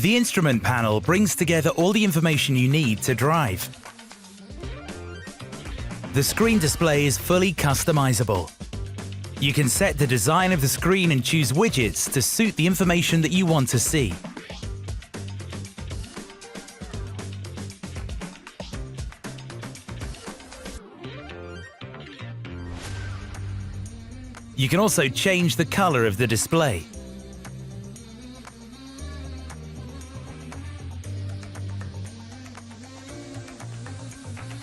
The instrument panel brings together all the information you need to drive. The screen display is fully customizable. You can set the design of the screen and choose widgets to suit the information that you want to see. You can also change the color of the display.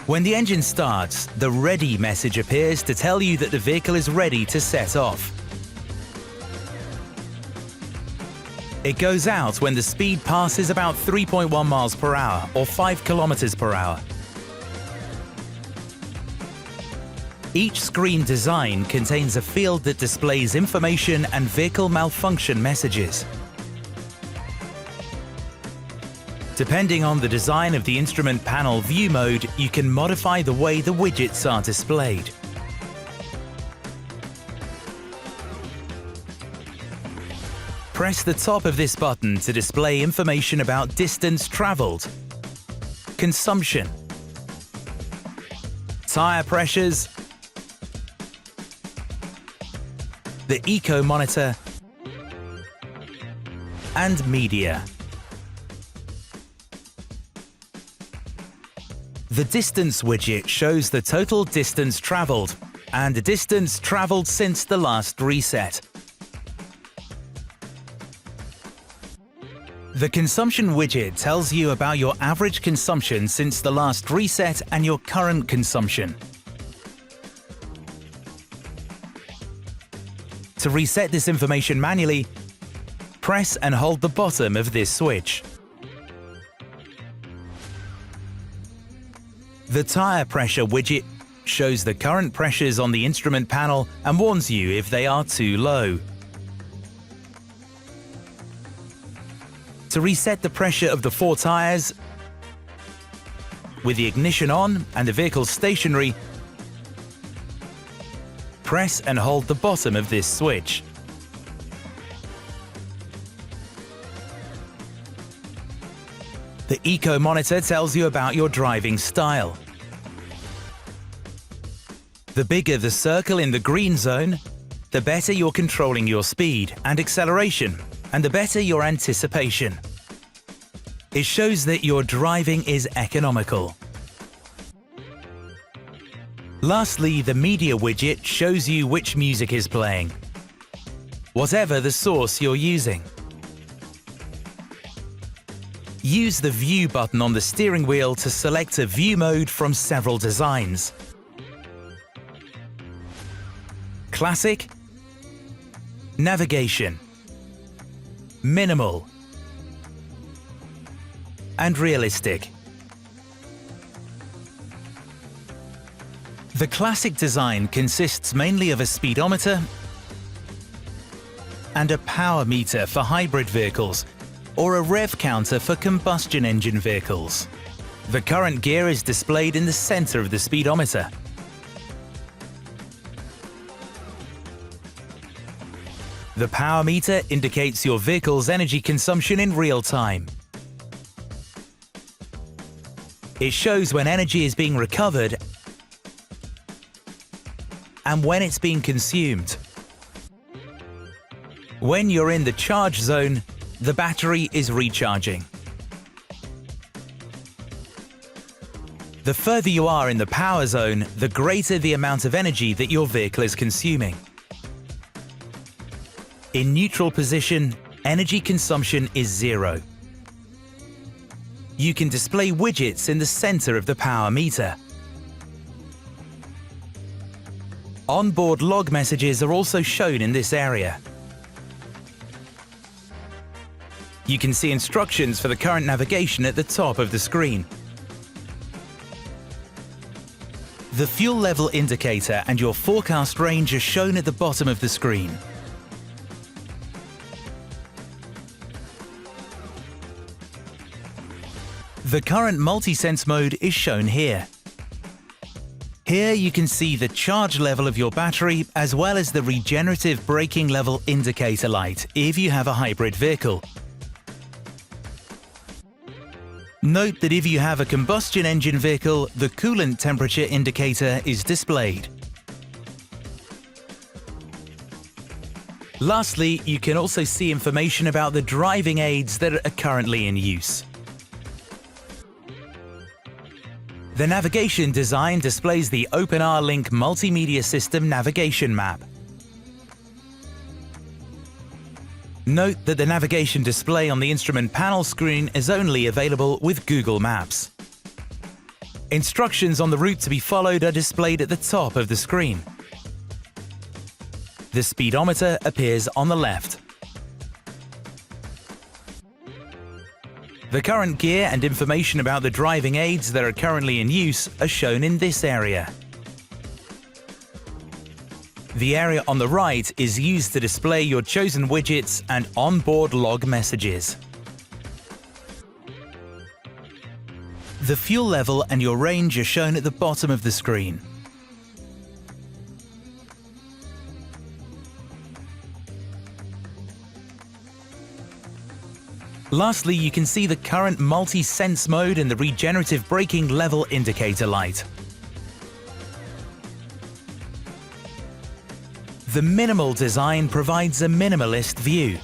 When the engine starts, the Ready message appears to tell you that the vehicle is ready to set off. It goes out when the speed passes about 3.1 miles per hour or 5 kilometers per hour. Each screen design contains a field that displays information and vehicle malfunction messages. Depending on the design of the instrument panel view mode, you can modify the way the widgets are displayed. Press the top of this button to display information about distance traveled, consumption, tire pressures, the Eco Monitor, and media. The distance widget shows the total distance traveled and the distance traveled since the last reset. The consumption widget tells you about your average consumption since the last reset and your current consumption. To reset this information manually, press and hold the bottom of this switch. The tire pressure widget shows the current pressures on the instrument panel and warns you if they are too low. To reset the pressure of the 4 tires, with the ignition on and the vehicle stationary, press and hold the bottom of this switch. The Eco Monitor tells you about your driving style. The bigger the circle in the green zone, the better you're controlling your speed and acceleration, and the better your anticipation. It shows that your driving is economical. Lastly, the media widget shows you which music is playing, whatever the source you're using. Use the View button on the steering wheel to select a view mode from several designs. Classic, Navigation, Minimal, and Realistic. The Classic design consists mainly of a speedometer and a power meter for hybrid vehicles, or a rev counter for combustion engine vehicles. The current gear is displayed in the center of the speedometer. The power meter indicates your vehicle's energy consumption in real time. It shows when energy is being recovered and when it's being consumed. When you're in the charge zone, the battery is recharging. The further you are in the power zone, the greater the amount of energy that your vehicle is consuming. In neutral position, energy consumption is 0. You can display widgets in the center of the power meter. Onboard log messages are also shown in this area. You can see instructions for the current navigation at the top of the screen. The fuel level indicator and your forecast range are shown at the bottom of the screen. The current multi-sense mode is shown here. Here you can see the charge level of your battery as well as the regenerative braking level indicator light if you have a hybrid vehicle. Note that if you have a combustion engine vehicle, the coolant temperature indicator is displayed. Lastly, you can also see information about the driving aids that are currently in use. The navigation design displays the openR Link multimedia system navigation map. Note that the navigation display on the instrument panel screen is only available with Google Maps. Instructions on the route to be followed are displayed at the top of the screen. The speedometer appears on the left. The current gear and information about the driving aids that are currently in use are shown in this area. The area on the right is used to display your chosen widgets and onboard log messages. The fuel level and your range are shown at the bottom of the screen. Lastly, you can see the current multi-sense mode and the regenerative braking level indicator light. The minimal design provides a minimalist view.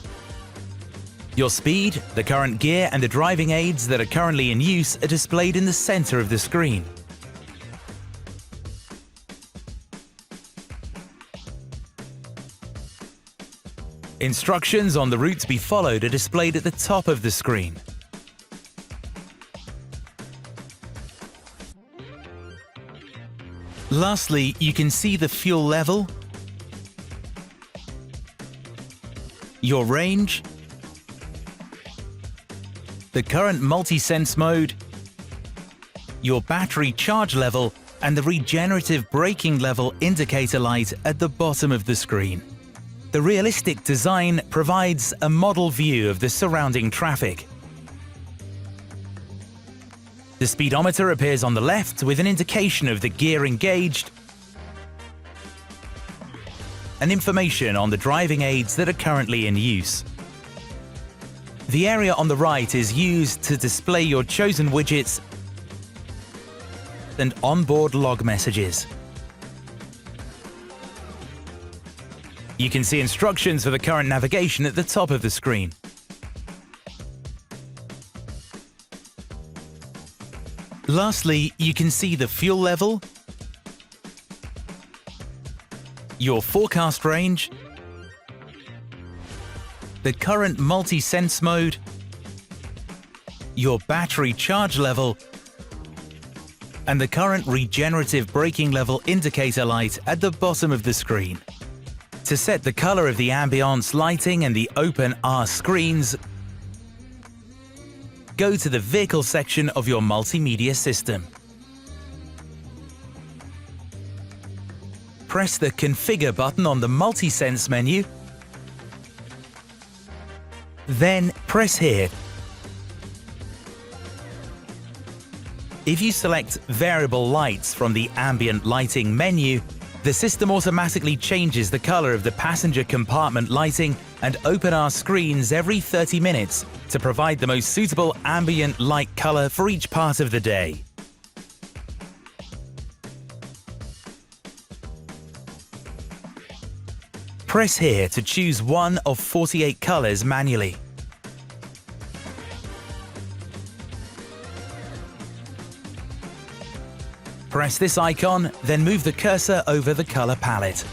Your speed, the current gear and the driving aids that are currently in use are displayed in the center of the screen. Instructions on the route to be followed are displayed at the top of the screen. Lastly, you can see the fuel level, your range, the current multi-sense mode, your battery charge level, and the regenerative braking level indicator light at the bottom of the screen. The realistic design provides a model view of the surrounding traffic. The speedometer appears on the left with an indication of the gear engaged and information on the driving aids that are currently in use. The area on the right is used to display your chosen widgets and onboard log messages. You can see instructions for the current navigation at the top of the screen. Lastly, you can see the fuel level, your forecast range, the current multi-sense mode, your battery charge level, and the current regenerative braking level indicator light at the bottom of the screen. To set the color of the ambiance lighting and the openR screens, go to the Vehicle section of your multimedia system. Press the Configure button on the Multi-Sense menu, then press here. If you select Variable Lights from the Ambient Lighting menu, the system automatically changes the color of the passenger compartment lighting and openR screens every 30 minutes to provide the most suitable ambient light color for each part of the day. Press here to choose one of 48 colors manually. Press this icon, then move the cursor over the color palette.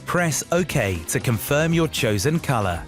Press OK to confirm your chosen color.